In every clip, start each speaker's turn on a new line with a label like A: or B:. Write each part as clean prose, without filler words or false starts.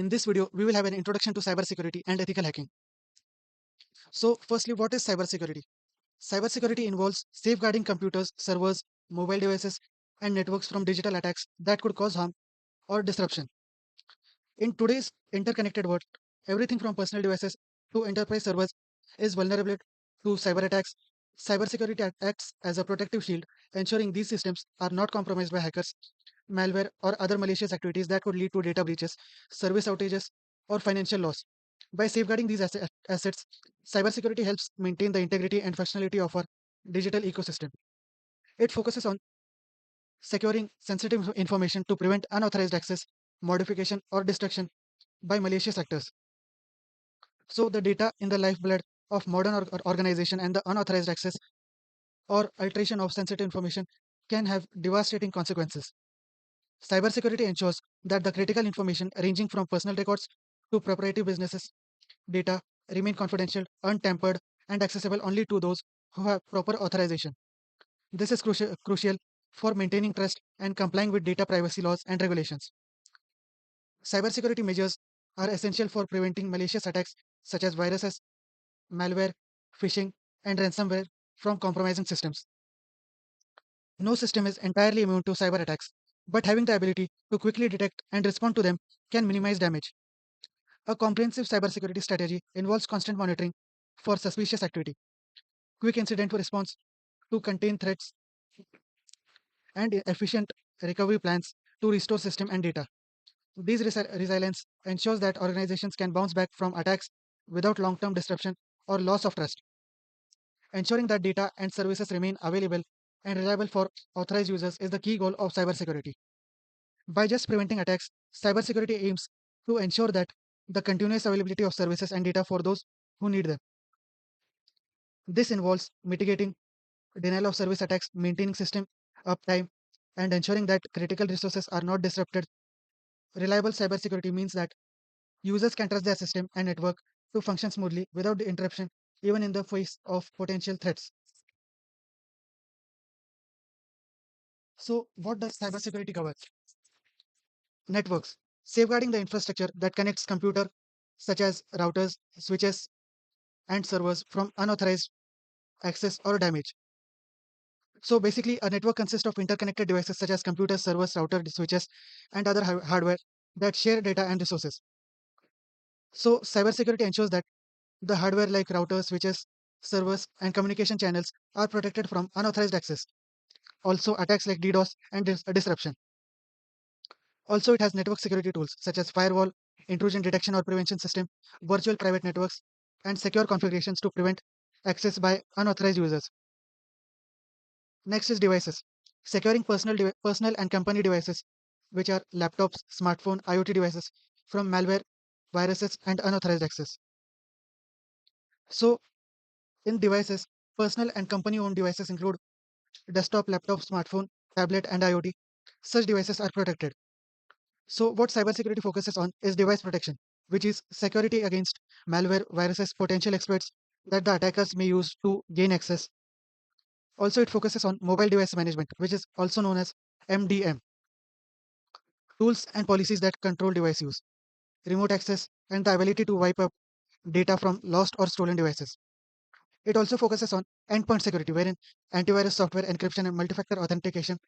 A: In this video, we will have an introduction to cybersecurity and ethical hacking. So, firstly, what is cybersecurity? Cybersecurity involves safeguarding computers, servers, mobile devices, and networks from digital attacks that could cause harm or disruption. In today's interconnected world, everything from personal devices to enterprise servers is vulnerable to cyber attacks. Cybersecurity acts as a protective shield, ensuring these systems are not compromised by hackers, malware, or other malicious activities that could lead to data breaches, service outages, or financial loss. By safeguarding these assets, cybersecurity helps maintain the integrity and functionality of our digital ecosystem. It focuses on securing sensitive information to prevent unauthorized access, modification, or destruction by malicious actors. So, the data in the lifeblood of modern organization and the unauthorized access or alteration of sensitive information can have devastating consequences. Cybersecurity ensures that the critical information ranging from personal records to proprietary businesses data remain confidential, untampered, and accessible only to those who have proper authorization. This is crucial for maintaining trust and complying with data privacy laws and regulations. Cybersecurity measures are essential for preventing malicious attacks such as viruses, malware, phishing, and ransomware from compromising systems. No system is entirely immune to cyber attacks, but having the ability to quickly detect and respond to them can minimize damage. A comprehensive cybersecurity strategy involves constant monitoring for suspicious activity, quick incident response to contain threats, and efficient recovery plans to restore system and data. These resilience ensures that organizations can bounce back from attacks without long-term disruption or loss of trust, ensuring that data and services remain available and reliable for authorized users is the key goal of cybersecurity. By just preventing attacks, cybersecurity aims to ensure that the continuous availability of services and data for those who need them. This involves mitigating denial of service attacks, maintaining system uptime, and ensuring that critical resources are not disrupted. Reliable cybersecurity means that users can trust their system and network to function smoothly without the interruption, even in the face of potential threats. So, what does cybersecurity cover? Networks. Safeguarding the infrastructure that connects computer, such as routers, switches, and servers from unauthorized access or damage. So basically, a network consists of interconnected devices such as computers, servers, routers, switches, and other hardware that share data and resources. So cybersecurity ensures that the hardware like routers, switches, servers, and communication channels are protected from unauthorized access. Also, attacks like DDoS and disruption. Also, it has network security tools such as firewall, intrusion detection or prevention system, virtual private networks, and secure configurations to prevent access by unauthorized users. Next is devices. Securing personal and company devices, which are laptops, smartphone, IoT devices, from malware, viruses, and unauthorized access. So, in devices, personal and company-owned devices include desktop, laptop, smartphone, tablet, and IoT. Such devices are protected. So, what cybersecurity focuses on is device protection, which is security against malware, viruses, potential exploits that the attackers may use to gain access. Also, it focuses on mobile device management, which is also known as MDM, tools and policies that control device use, remote access, and the ability to wipe up data from lost or stolen devices. It also focuses on endpoint security, wherein antivirus software, encryption, and multi-factor authentication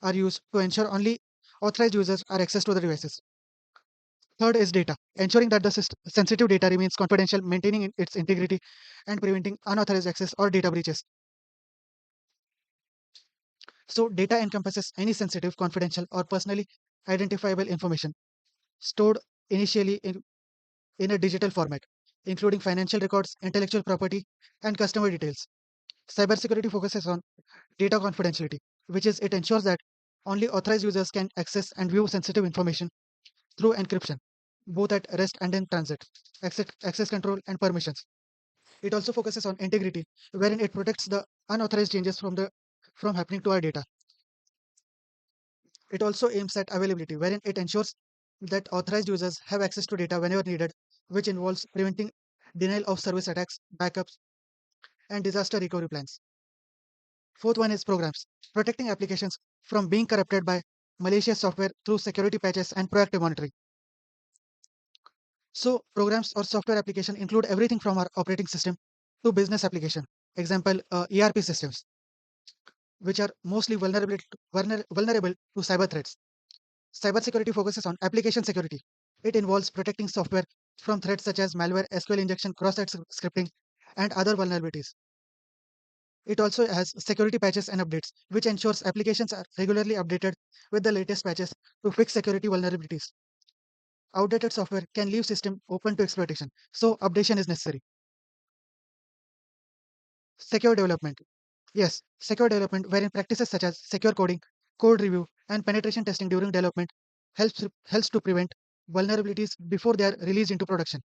A: are used to ensure only authorized users are access to the devices. Third is data, ensuring that the sensitive data remains confidential, maintaining its integrity, and preventing unauthorized access or data breaches. So, data encompasses any sensitive, confidential, or personally identifiable information stored initially in a digital format, including financial records, intellectual property, and customer details. Cybersecurity focuses on data confidentiality, which is it ensures that only authorized users can access and view sensitive information through encryption, both at rest and in transit, access control, and permissions. It also focuses on integrity, wherein it protects the unauthorized changes from happening to our data. It also aims at availability, wherein it ensures that authorized users have access to data whenever needed, which involves preventing denial of service attacks, backups, and disaster recovery plans. Fourth one is programs, protecting applications from being corrupted by malicious software through security patches and proactive monitoring. So programs or software application include everything from our operating system to business application. Example, ERP systems, which are mostly vulnerable to cyber threats. Cybersecurity focuses on application security. It involves protecting software from threats such as malware, SQL injection, cross-site scripting, and other vulnerabilities. It also has security patches and updates, which ensures applications are regularly updated with the latest patches to fix security vulnerabilities. Outdated software can leave system open to exploitation, so updation is necessary. Secure development. Yes, secure development, wherein practices such as secure coding, code review, and penetration testing during development helps to prevent vulnerabilities before they are released into production.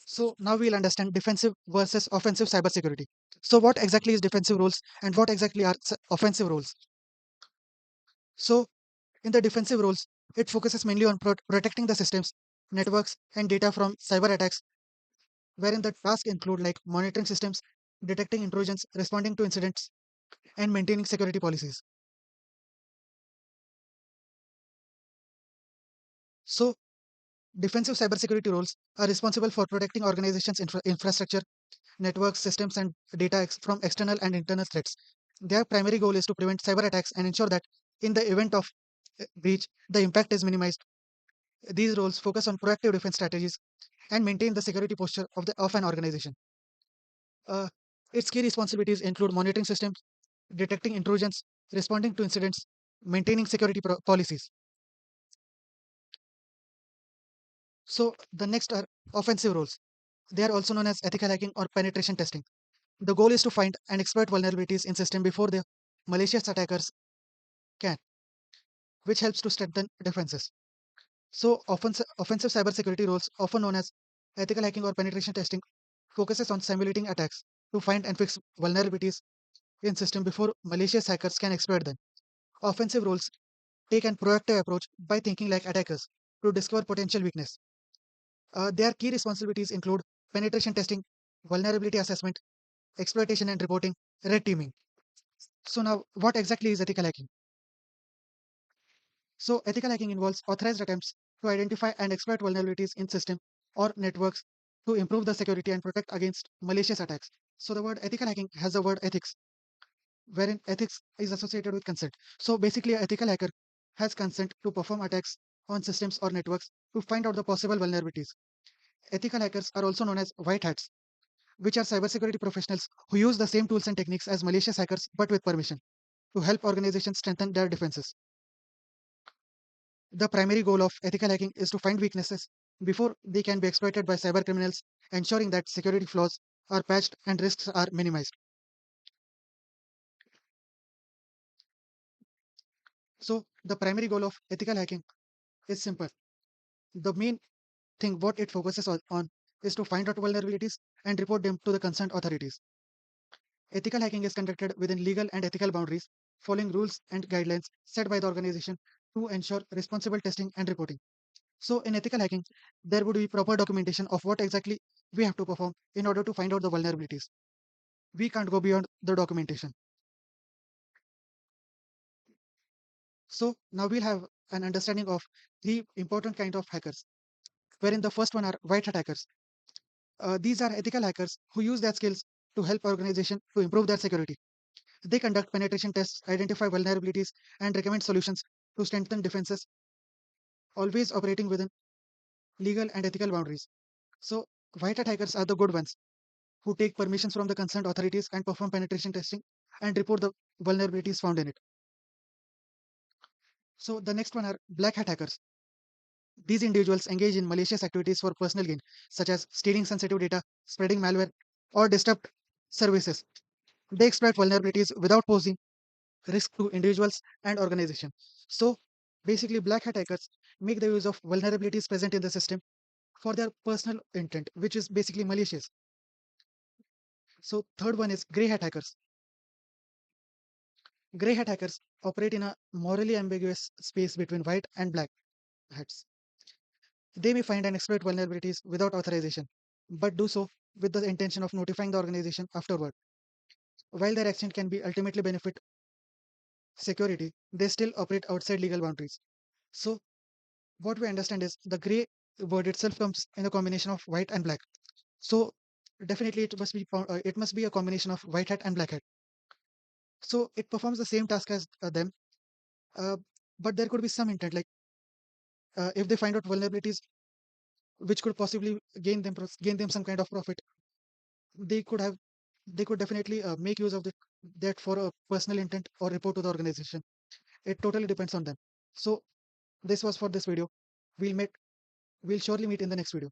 A: So now we'll understand defensive versus offensive cybersecurity. So what exactly is defensive roles and what exactly are offensive roles? So in the defensive roles, it focuses mainly on protecting the systems, networks, and data from cyber attacks, wherein the tasks include like monitoring systems, detecting intrusions, responding to incidents, and maintaining security policies. So defensive cybersecurity roles are responsible for protecting organizations' infrastructure, networks, systems, and data from external and internal threats. Their primary goal is to prevent cyber attacks and ensure that in the event of breach, the impact is minimized. These roles focus on proactive defense strategies and maintain the security posture of an organization. Uh, its key responsibilities include monitoring systems, detecting intrusions, responding to incidents, maintaining security policies. So the next are offensive roles. They are also known as ethical hacking or penetration testing. The goal is to find and exploit vulnerabilities in system before the malicious attackers can, which helps to strengthen defenses. So offensive cybersecurity roles, often known as ethical hacking or penetration testing, focuses on simulating attacks to find and fix vulnerabilities in system before malicious hackers can exploit them. Offensive roles take an proactive approach by thinking like attackers to discover potential weakness. Their key responsibilities include penetration testing, vulnerability assessment, exploitation and reporting, red teaming. So now, what exactly is ethical hacking? So ethical hacking involves authorized attempts to identify and exploit vulnerabilities in system or networks to improve the security and protect against malicious attacks. So the word ethical hacking has the word ethics, wherein ethics is associated with consent. So basically, an ethical hacker has consent to perform attacks on systems or networks to find out the possible vulnerabilities. Ethical hackers are also known as white hats, which are cybersecurity professionals who use the same tools and techniques as malicious hackers but with permission to help organizations strengthen their defenses. The primary goal of ethical hacking is to find weaknesses before they can be exploited by cyber criminals, ensuring that security flaws are patched and risks are minimized. So, the primary goal of ethical hacking is simple. The main thing what it focuses on is to find out vulnerabilities and report them to the concerned authorities. Ethical hacking is conducted within legal and ethical boundaries, following rules and guidelines set by the organization to ensure responsible testing and reporting. So, in ethical hacking, there would be proper documentation of what exactly we have to perform in order to find out the vulnerabilities. We can't go beyond the documentation. So, now we'll have an understanding of three important kind of hackers, wherein the first one are white hat hackers. These are ethical hackers who use their skills to help organization to improve their security. They conduct penetration tests, identify vulnerabilities, and recommend solutions to strengthen defenses, always operating within legal and ethical boundaries. So, white hat hackers are the good ones who take permissions from the concerned authorities and perform penetration testing and report the vulnerabilities found in it. So, the next one are black hat hackers. These individuals engage in malicious activities for personal gain, such as stealing sensitive data, spreading malware, or disrupt services. They exploit vulnerabilities without posing risk to individuals and organizations. So, basically, black hat hackers make the use of vulnerabilities present in the system for their personal intent, which is basically malicious. So, third one is gray hat hackers. Gray hat hackers operate in a morally ambiguous space between white and black hats. They may find and exploit vulnerabilities without authorization, but do so with the intention of notifying the organization afterward. While their action can be ultimately benefit security, they still operate outside legal boundaries. So what we understand is the gray word itself comes in a combination of white and black. So definitely it must be a combination of white hat and black hat. So it performs the same task as them, uh, but there could be some intent, like if they find out vulnerabilities which could possibly gain them some kind of profit, they could have they could definitely make use of that for a personal intent or report to the organization. It totally depends on them. So this was for this video. We'll meet we'll surely meet in the next video.